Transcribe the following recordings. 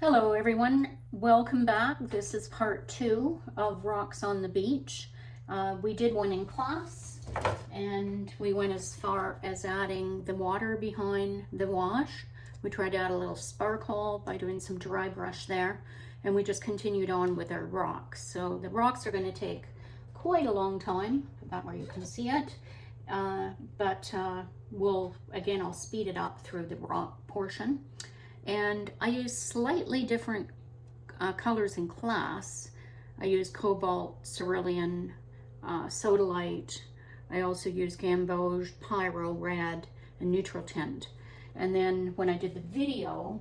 Hello everyone, welcome back. This is part 2 of Rocks on the Beach. We did one in class and we went as far as adding the water behind the wash. We tried to add a little sparkle by doing some dry brush there, and we just continued on with our rocks. So the rocks are going to take quite a long time, about where you can see it, but I'll speed it up through the rock portion. And I use slightly different colors in class. I use cobalt, cerulean, sodalite. I also use gamboge, pyro, red, and neutral tint. And then when I did the video,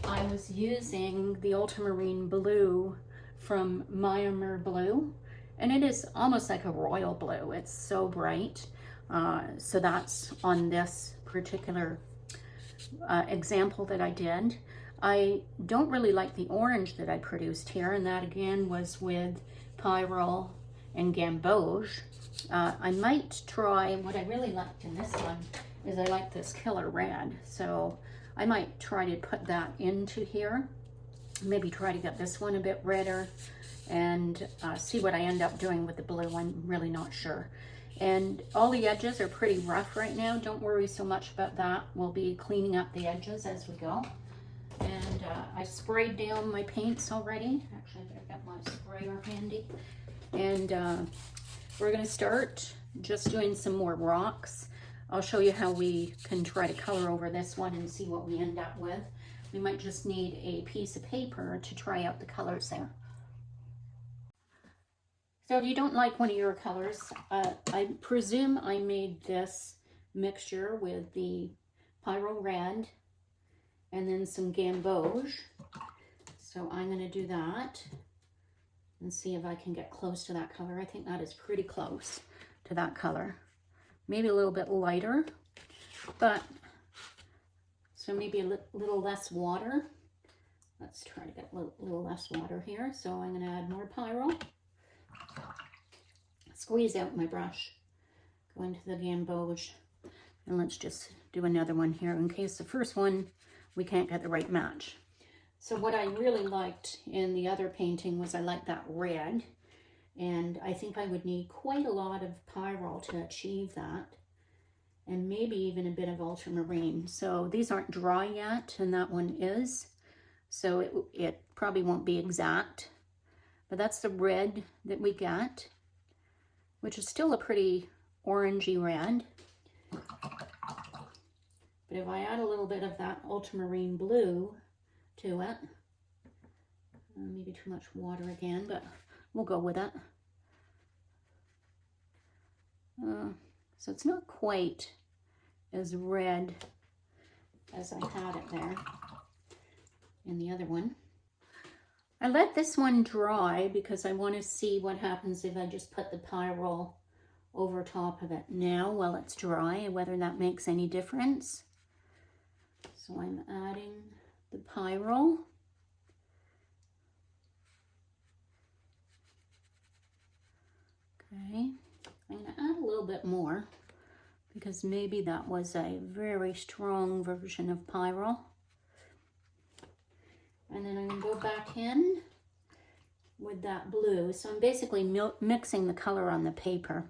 I was using the ultramarine blue from Myanmar Blue, and it is almost like a royal blue. It's so bright. So that's on this particular example that I did. I don't really like the orange that I produced here, and that again was with Pyro and Gamboge. I might try, what I really liked in this one is I like this Killer Red, so I might try to put that into here, maybe try to get this one a bit redder, and see what I end up doing with the blue. I'm really not sure. And all the edges are pretty rough right now. Don't worry so much about that. We'll be cleaning up the edges as we go. And I sprayed down my paints already. Actually, I've got my sprayer handy. And we're gonna start just doing some more rocks. I'll show you how we can try to color over this one and see what we end up with. We might just need a piece of paper to try out the colors there. So if you don't like one of your colors, I presume I made this mixture with the Pyro Red and then some Gamboge. So I'm going to do that and see if I can get close to that color. I think that is pretty close to that color. Maybe a little bit lighter, but so maybe a little less water. Let's try to get a little less water here. So I'm going to add more Pyro. Squeeze out my brush, go into the Gamboge, and let's just do another one here in case the first one we can't get the right match. So what I really liked in the other painting was I liked that red, and I think I would need quite a lot of Pyro to achieve that, and maybe even a bit of ultramarine. So these aren't dry yet, and that one is, so it probably won't be exact, but that's the red that we got, which is still a pretty orangey red. But if I add a little bit of that ultramarine blue to it, maybe too much water again, but we'll go with it. So it's not quite as red as I had it there in the other one. I let this one dry because I want to see what happens if I just put the Pyro over top of it now while it's dry, and whether that makes any difference. So I'm adding the Pyro. Okay, I'm going to add a little bit more because maybe that was a very strong version of Pyro. And then I'm going to go back in with that blue. So I'm basically mixing the color on the paper.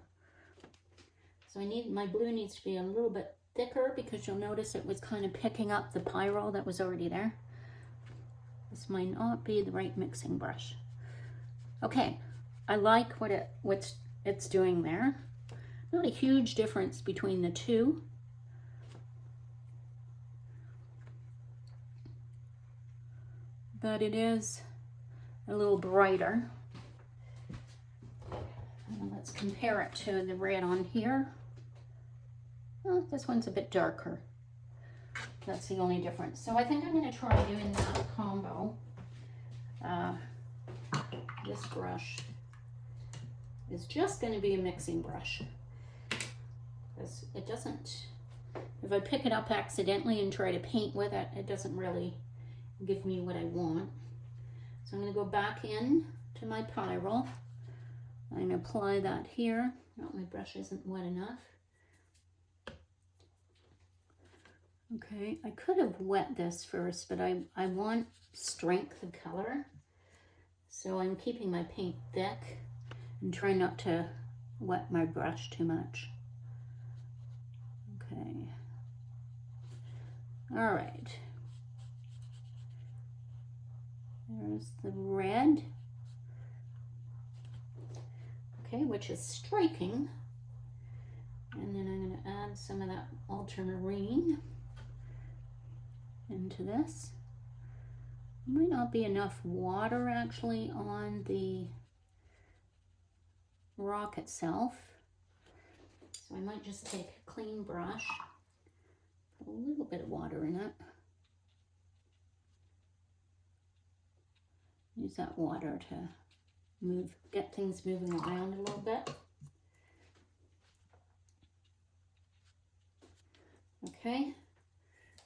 So my blue needs to be a little bit thicker because you'll notice it was kind of picking up the Pyro that was already there. This might not be the right mixing brush. Okay, I like what it's doing there. Not a huge difference between the two. But it is a little brighter. And let's compare it to the red on here. Oh, this one's a bit darker. That's the only difference. So I think I'm going to try doing that combo. This brush is just going to be a mixing brush. Because it doesn't, if I pick it up accidentally and try to paint with it, it doesn't really give me what I want. So I'm going to go back in to my Pyro. I'm going to apply that here. Oh, my brush isn't wet enough. Okay, I could have wet this first, but I want strength of color. So I'm keeping my paint thick and trying not to wet my brush too much. Okay. All right. There's the red. Okay, which is striking. And then I'm going to add some of that ultramarine into this. Might not be enough water actually on the rock itself. So I might just take a clean brush, put a little bit of water in it. Use that water to get things moving around a little bit. Okay,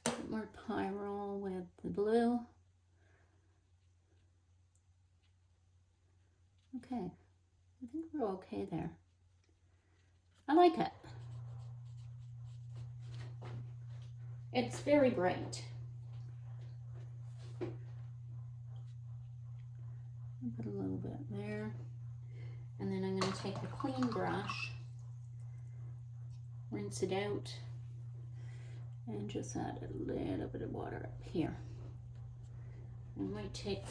a bit more pyrrole with the blue. Okay, I think we're okay there. I like it. It's very bright. Put a little bit there. And then I'm going to take a clean brush, rinse it out, and just add a little bit of water up here. I might take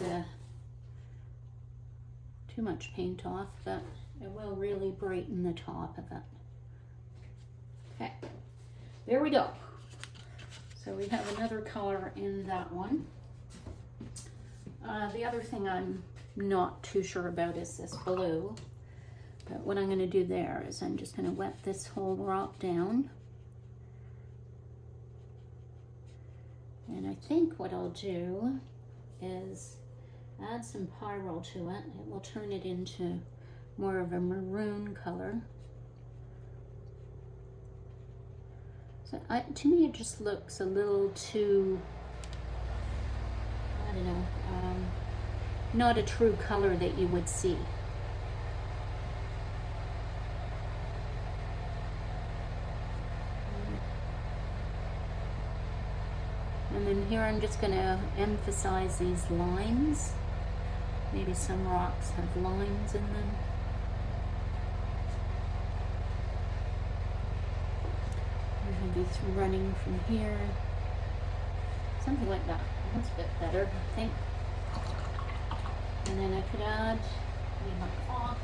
too much paint off, but it will really brighten the top of it. Okay, there we go. So we have another color in that one. The other thing I'm not too sure about is this blue. But what I'm going to do there is I'm just going to wet this whole rock down. And I think what I'll do is add some pyrrole to it. It will turn it into more of a maroon color. So to me it just looks a little too, I don't know, not a true color that you would see. And then here I'm just going to emphasize these lines. Maybe some rocks have lines in them. I have these running from here. Something like that. That's a bit better, I think. And then I could add, leave my cloth.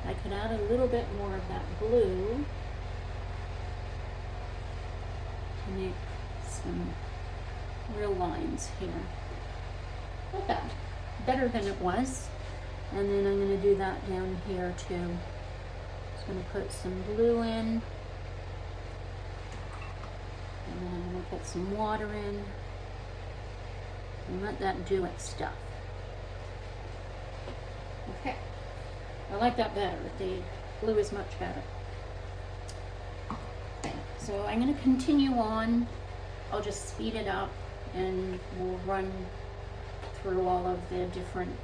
I could add a little bit more of that blue to make some real lines here. Not bad. Better than it was. And then I'm going to do that down here too. Just going to put some blue in. And then I'm going to put some water in. And let that do its stuff. Okay. I like that better. The blue is much better. Okay. So I'm going to continue on. I'll just speed it up and we'll run through all of the different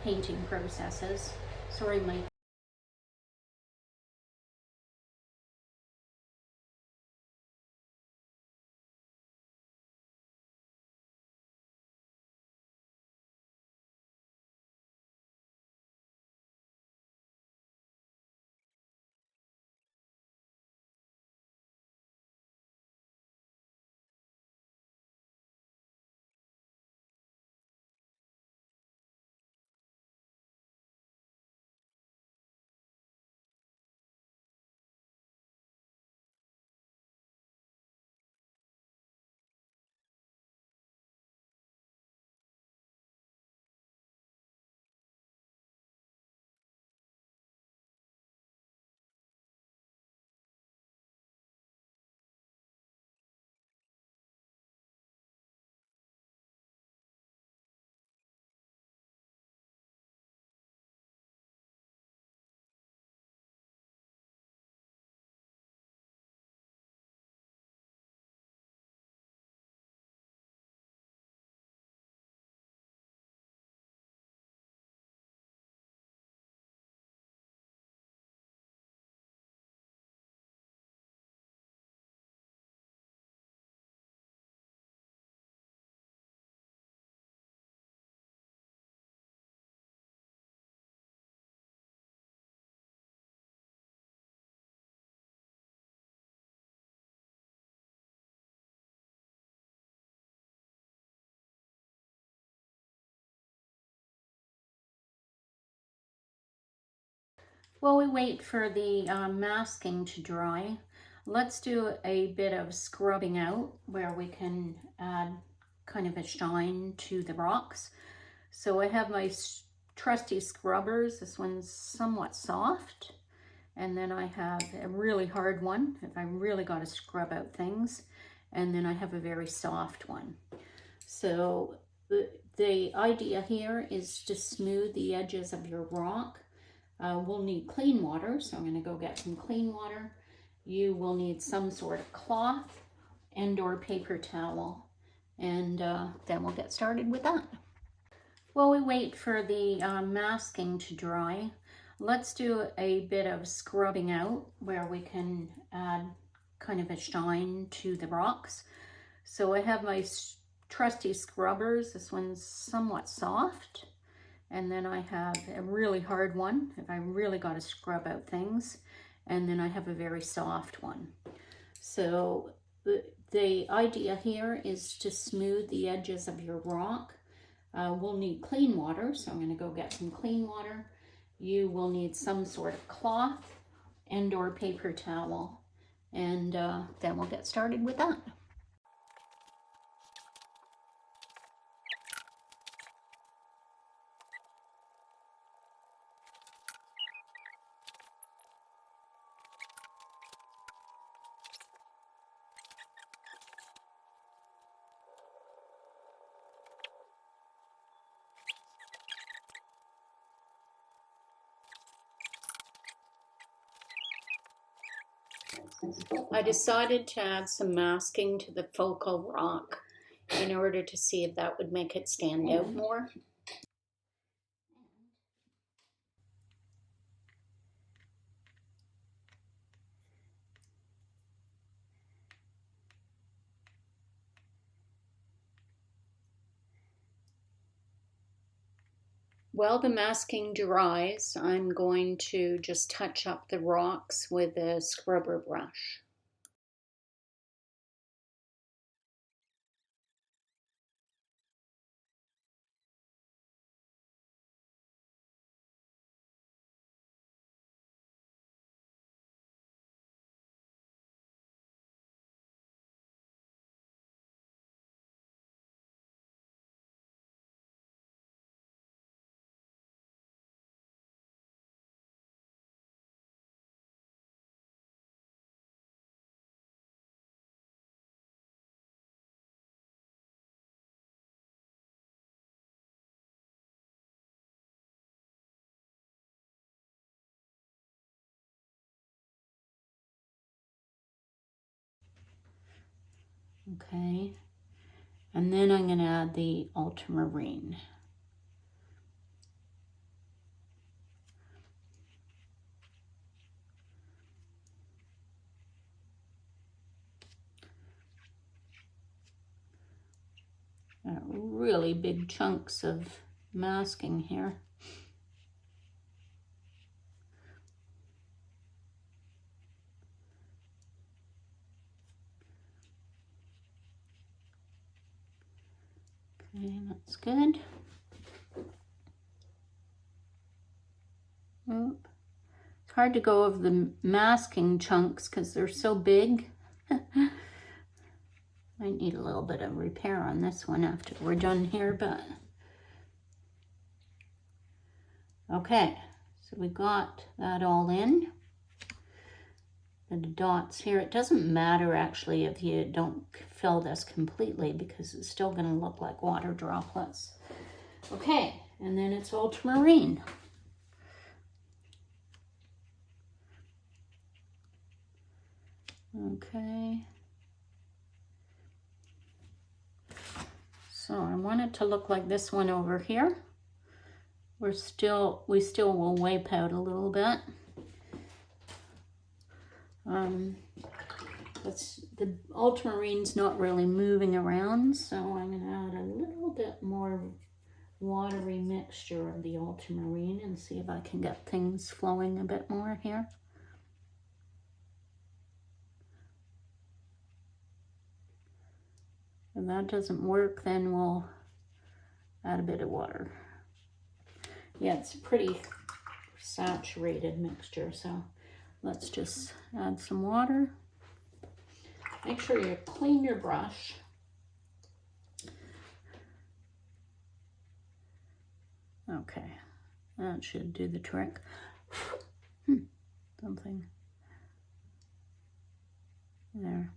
painting processes. Sorry, my While we wait for the masking to dry, let's do a bit of scrubbing out where we can add kind of a shine to the rocks. So I have my trusty scrubbers. This one's somewhat soft. And then I have a really hard one if I really got to scrub out things. And then I have a very soft one. So the idea here is to smooth the edges of your rock. We'll need clean water, so I'm going to go get some clean water. You will need some sort of cloth and or paper towel. And then we'll get started with that. While we wait for the masking to dry, let's do a bit of scrubbing out where we can add kind of a shine to the rocks. So I have my trusty scrubbers. This one's somewhat soft. And then I have a really hard one if I really got to scrub out things. And then I have a very soft one. So the idea here is to smooth the edges of your rock. We'll need clean water, so I'm going to go get some clean water. You will need some sort of cloth and or paper towel. And then we'll get started with that. I decided to add some masking to the focal rock in order to see if that would make it stand out more. While the masking dries, I'm going to just touch up the rocks with a scrubber brush. Okay, and then I'm going to add the ultramarine. Really big chunks of masking here. Okay, that's good. Oop. It's hard to go over the masking chunks because they're so big. Might need a little bit of repair on this one after we're done here, but okay, so we got that all in. The dots here, it doesn't matter actually if you don't fill this completely because it's still going to look like water droplets. Okay, and then it's ultramarine. Okay. So I want it to look like this one over here. We still will wipe out a little bit. The ultramarine's not really moving around, so I'm going to add a little bit more watery mixture of the ultramarine and see if I can get things flowing a bit more here. If that doesn't work, then we'll add a bit of water. Yeah, it's pretty saturated mixture. So let's just add some water. Make sure you clean your brush. Okay, that should do the trick. Something there.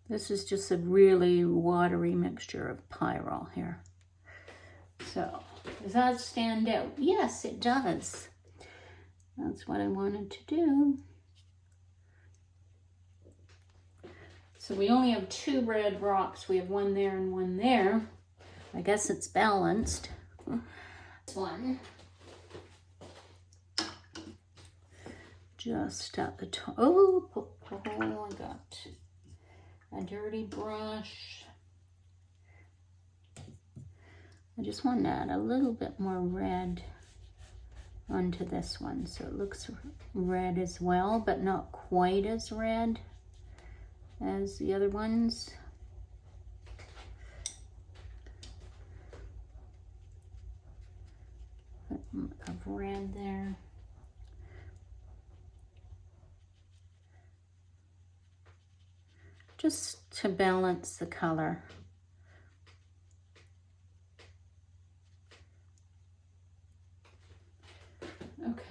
This is just a really watery mixture of pyrrole here. So, does that stand out? Yes, it does. That's what I wanted to do. So we only have 2 red rocks. We have one there and one there. I guess it's balanced. This one. Just at the top. Oh, I got a dirty brush. I just want to add a little bit more red onto this one so it looks red as well, but not quite as red as the other ones. Of red there. Just to balance the color. Okay,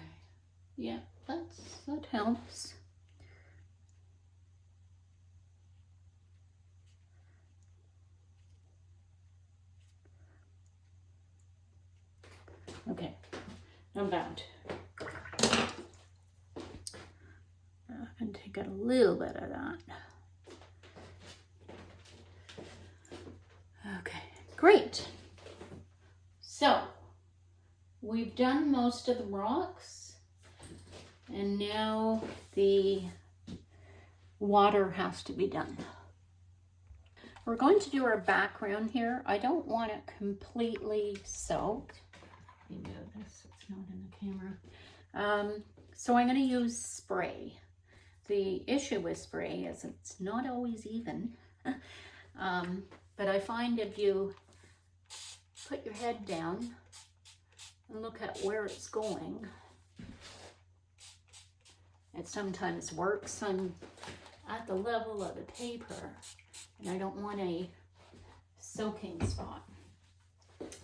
yeah, that helps. Okay, not bad. I can take out a little bit of that. Okay, great. So we've done most of the rocks, and now the water has to be done. We're going to do our background here. I don't want it completely soaked. Let me move this, it's not in the camera. So I'm going to use spray. The issue with spray is it's not always even. But I find if you put your head down and look at where it's going, it sometimes works. I'm at the level of the paper and I don't want a soaking spot.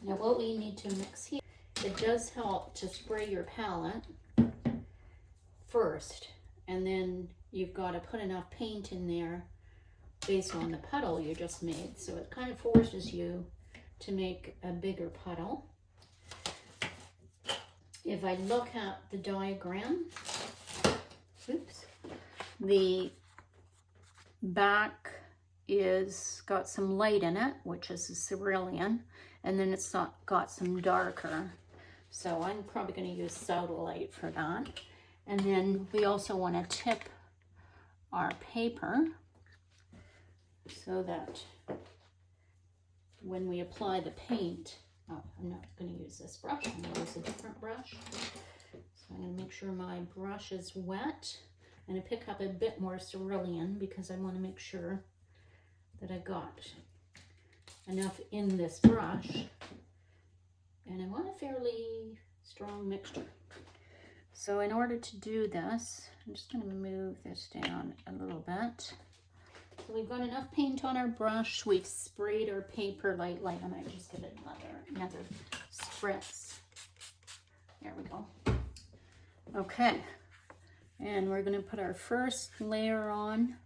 Now what we need to mix here, it does help to spray your palette first, and then you've got to put enough paint in there based on the puddle you just made. So it kind of forces you to make a bigger puddle. If I look at the diagram, oops, the back is got some light in it, which is the cerulean, and then it's got some darker. So I'm probably going to use sodalite for that. And then we also want to tip our paper so that when we apply the paint, oh, I'm not going to use this brush, I'm going to use a different brush. So I'm going to make sure my brush is wet. I'm going to pick up a bit more cerulean because I want to make sure that I got enough in this brush. And I want a fairly strong mixture. So in order to do this, I'm just going to move this down a little bit. So we've got enough paint on our brush. We've sprayed our paper lightly. I might just give it another spritz. There we go. Okay. And we're going to put our first layer on.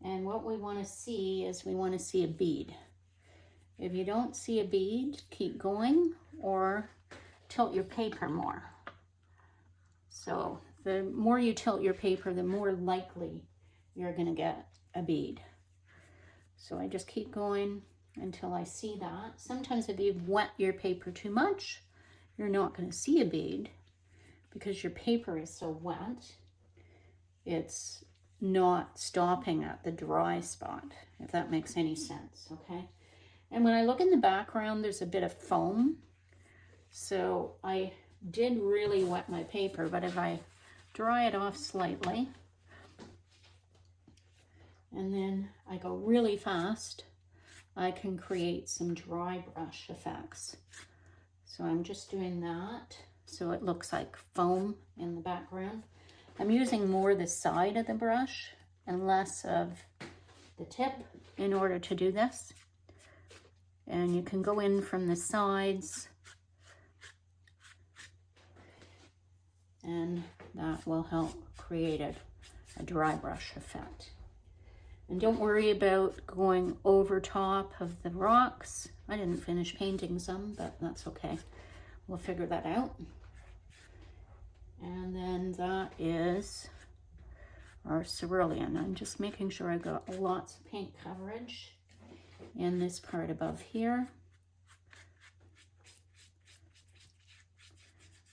And what we want to see is we want to see a bead. If you don't see a bead, keep going or tilt your paper more. So the more you tilt your paper, the more likely you're going to get a bead. So I just keep going until I see that. Sometimes if you wet your paper too much, you're not going to see a bead because your paper is so wet. It's not stopping at the dry spot, if that makes any sense, okay? And when I look in the background, there's a bit of foam. So I did really wet my paper, but if I dry it off slightly, and then I go really fast, I can create some dry brush effects. So I'm just doing that so it looks like foam in the background. I'm using more the side of the brush and less of the tip in order to do this. And you can go in from the sides, and that will help create a dry brush effect. And don't worry about going over top of the rocks. I didn't finish painting some, but that's okay. We'll figure that out. And then that is our cerulean. I'm just making sure I got lots of paint coverage in this part above here,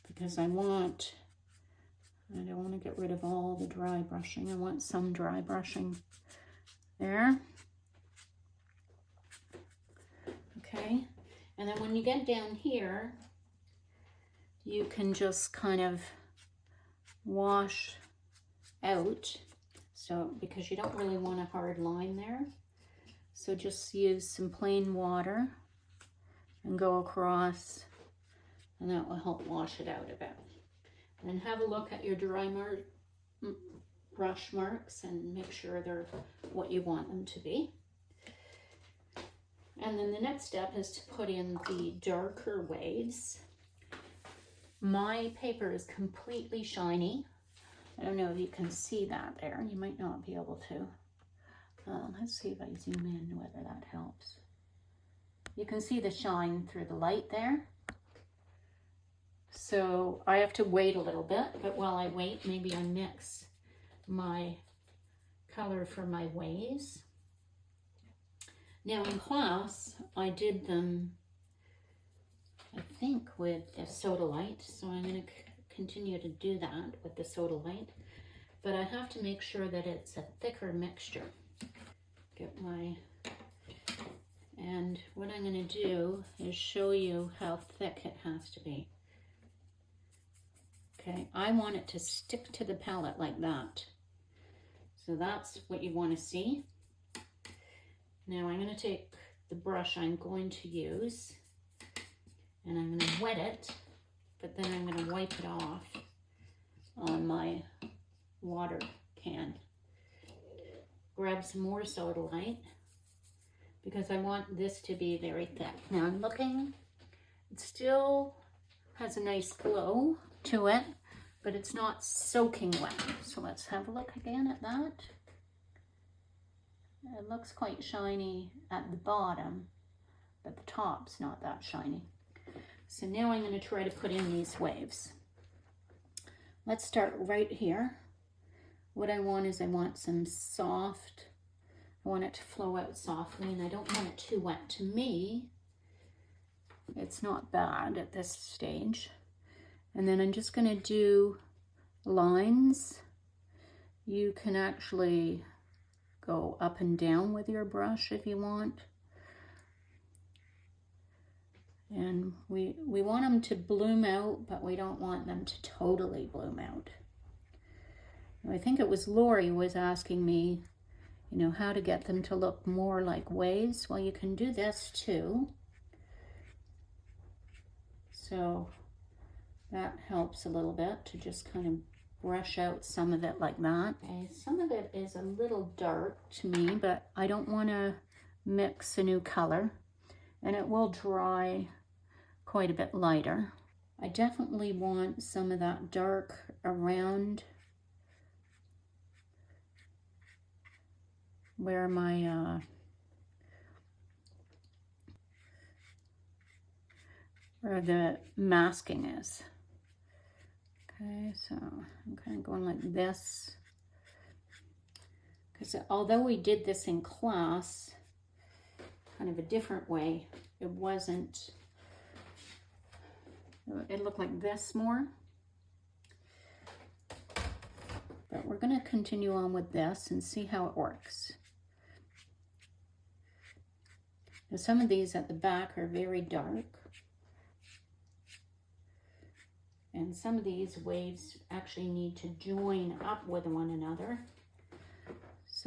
because I don't want to get rid of all the dry brushing. I want some dry brushing there. Okay, and then when you get down here, you can just kind of wash out, so because you don't really want a hard line there. So just use some plain water and go across, and that will help wash it out a bit. And then have a look at your dry brush marks and make sure they're what you want them to be. And then the next step is to put in the darker waves. My paper is completely shiny. I don't know if you can see that there. You might not be able to. Let's see if I zoom in, whether that helps. You can see the shine through the light there. So I have to wait a little bit, but while I wait, maybe I mix my color for my waves. Now in class, I did them, I think, with the soda light, so I'm going to continue to do that with the soda light, but I have to make sure that it's a thicker mixture. And what I'm going to do is show you how thick it has to be. Okay, I want it to stick to the palette like that. So that's what you want to see. Now I'm going to take the brush I'm going to use, and I'm going to wet it, but then I'm going to wipe it off on my water can. Grab some more soda light, because I want this to be very thick. Now I'm looking, it still has a nice glow to it, but it's not soaking wet. So let's have a look again at that. It looks quite shiny at the bottom, but the top's not that shiny. So now I'm going to try to put in these waves. Let's start right here. What I want is I want some soft, I want it to flow out softly, and I don't want it too wet. To me, it's not bad at this stage. And then I'm just going to do lines. You can actually go up and down with your brush if you want. And we want them to bloom out, but we don't want them to totally bloom out. I think it was Lori was asking me, you know, how to get them to look more like waves. Well, you can do this too. So that helps a little bit to just kind of brush out some of it like that. Okay, some of it is a little dark to me, but I don't want to mix a new color, and it will dry quite a bit lighter. I definitely want some of that dark around where my where the masking is. Okay, so I'm kind of going like this, because although we did this in class kind of a different way, it wasn't, it looked like this more. But we're going to continue on with this and see how it works. Now, some of these at the back are very dark, and some of these waves actually need to join up with one another.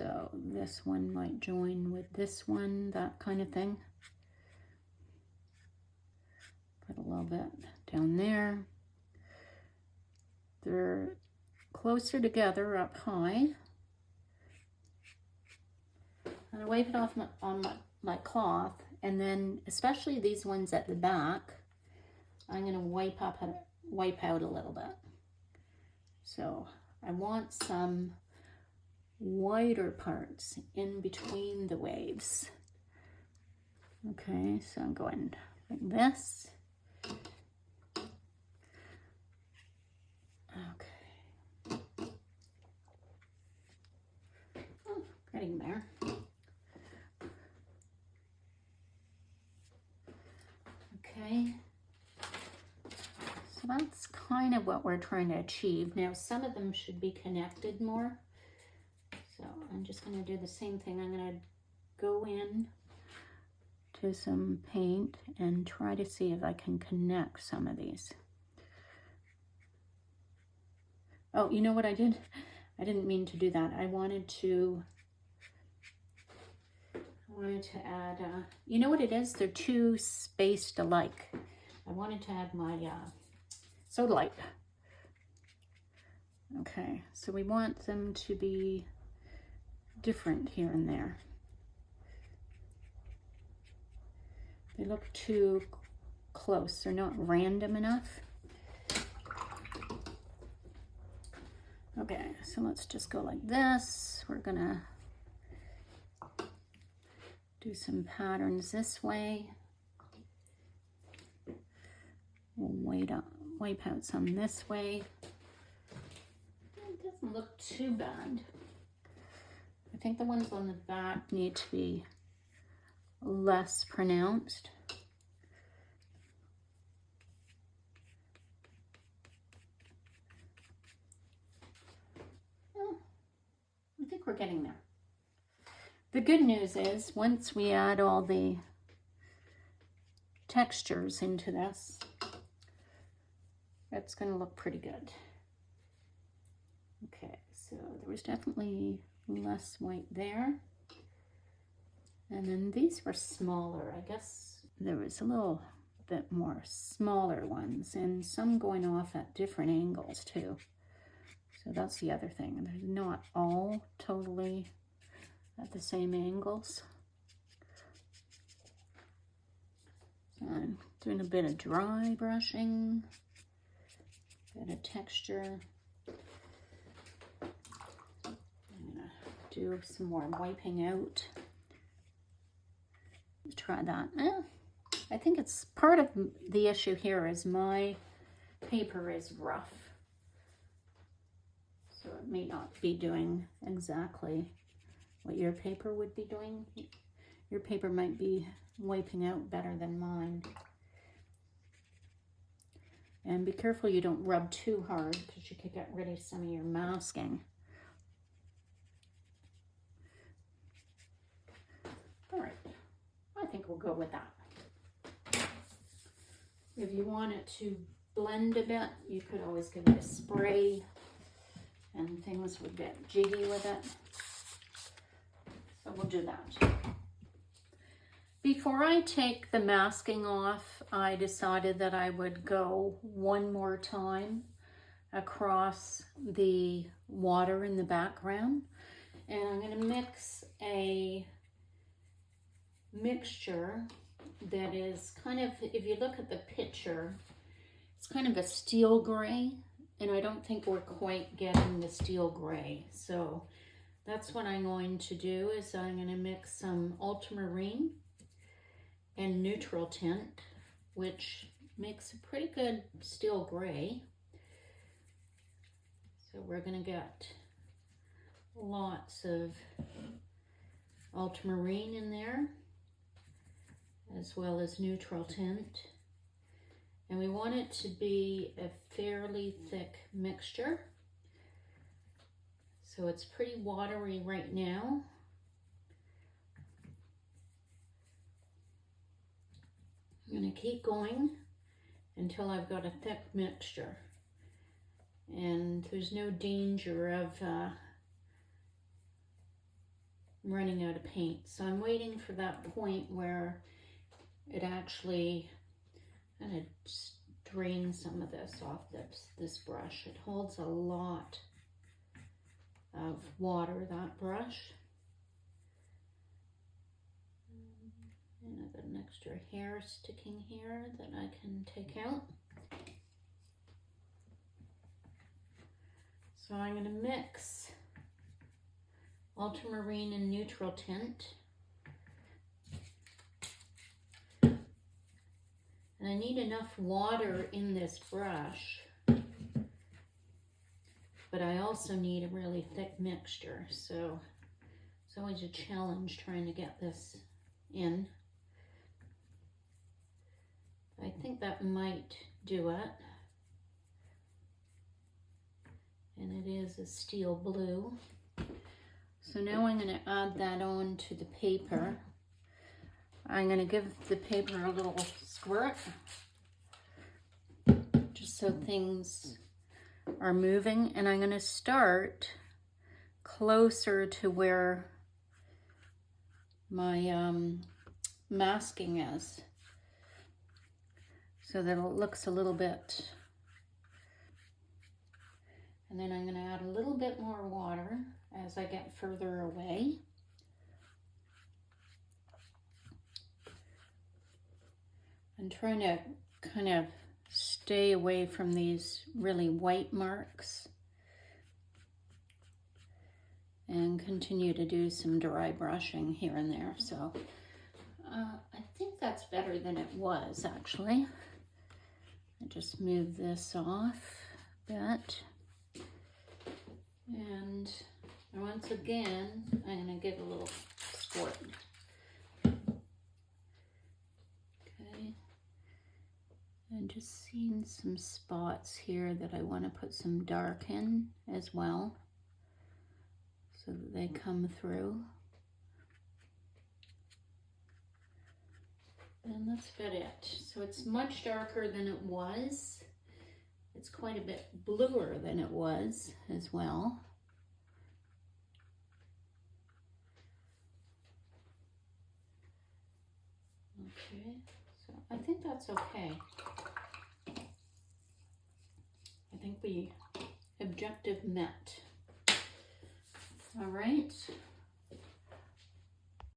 So this one might join with this one, that kind of thing. Put a little bit down there. They're closer together up high. And I wipe it off on my cloth, and then especially these ones at the back, I'm going to wipe out a little bit. So I want some wider parts in between the waves. Okay, so I'm going like this. Okay. Oh, getting there. Okay. So that's kind of what we're trying to achieve. Now some of them should be connected more. So I'm just going to do the same thing. I'm going to go in to some paint and try to see if I can connect some of these. Oh, you know what I did? I didn't mean to do that. I wanted to add, you know what it is? They're two spaced alike. I wanted to add my soda light. Okay, so we want them to be different here and there. They look too close. They're not random enough. Okay, so let's just go like this. We're gonna do some patterns this way. We'll wipe out some this way. It doesn't look too bad. I think the ones on the back need to be less pronounced. Oh, I think we're getting there. The good news is once we add all the textures into this, it's going to look pretty good. Okay, so there was definitely less white there. And then these were smaller. I guess there was a little bit more smaller ones and some going off at different angles too. So that's the other thing. They're not all totally at the same angles. So I'm doing a bit of dry brushing, bit of texture. I'm gonna do some more wiping out. Try that. I think it's part of the issue here is my paper is rough. So it may not be doing exactly what your paper would be doing. Your paper might be wiping out better than mine. And be careful you don't rub too hard because you could get rid of some of your masking. All right, I think we'll go with that. If you want it to blend a bit, you could always give it a spray and things would get jiggy with it. So we'll do that. Before I take the masking off, I decided that I would go one more time across the water in the background. And I'm going to mix a mixture that is kind of, if you look at the picture, it's kind of a steel gray. And I don't think we're quite getting the steel gray. So that's what I'm going to do is I'm going to mix some ultramarine and neutral tint, which makes a pretty good steel gray. So we're going to get lots of ultramarine in there, as well as neutral tint. And we want it to be a fairly thick mixture. So it's pretty watery right now. I'm going to keep going until I've got a thick mixture. And there's no danger of running out of paint. So I'm waiting for that point where it actually kind of drains some of this off this brush. It holds a lot of water, that brush. And I've got an extra hair sticking here that I can take out. So I'm going to mix ultramarine and neutral tint. And I need enough water in this brush, but I also need a really thick mixture. So it's always a challenge trying to get this in. I think that might do it. And it is a steel blue. So now I'm going to add that on to the paper. I'm going to give the paper a little squirt, just so things are moving. And I'm going to start closer to where my masking is, so that it looks a little bit. And then I'm going to add a little bit more water as I get further away. I'm trying to kind of stay away from these really white marks and continue to do some dry brushing here and there. So I think that's better than it was, actually. I just move this off a bit. And once again, I'm going to give a little squirt. Okay. And just seeing some spots here that I want to put some dark in as well, so that they come through. And that's about it. So it's much darker than it was. It's quite a bit bluer than it was as well. Okay, so I think that's okay. I think the objective met. All right,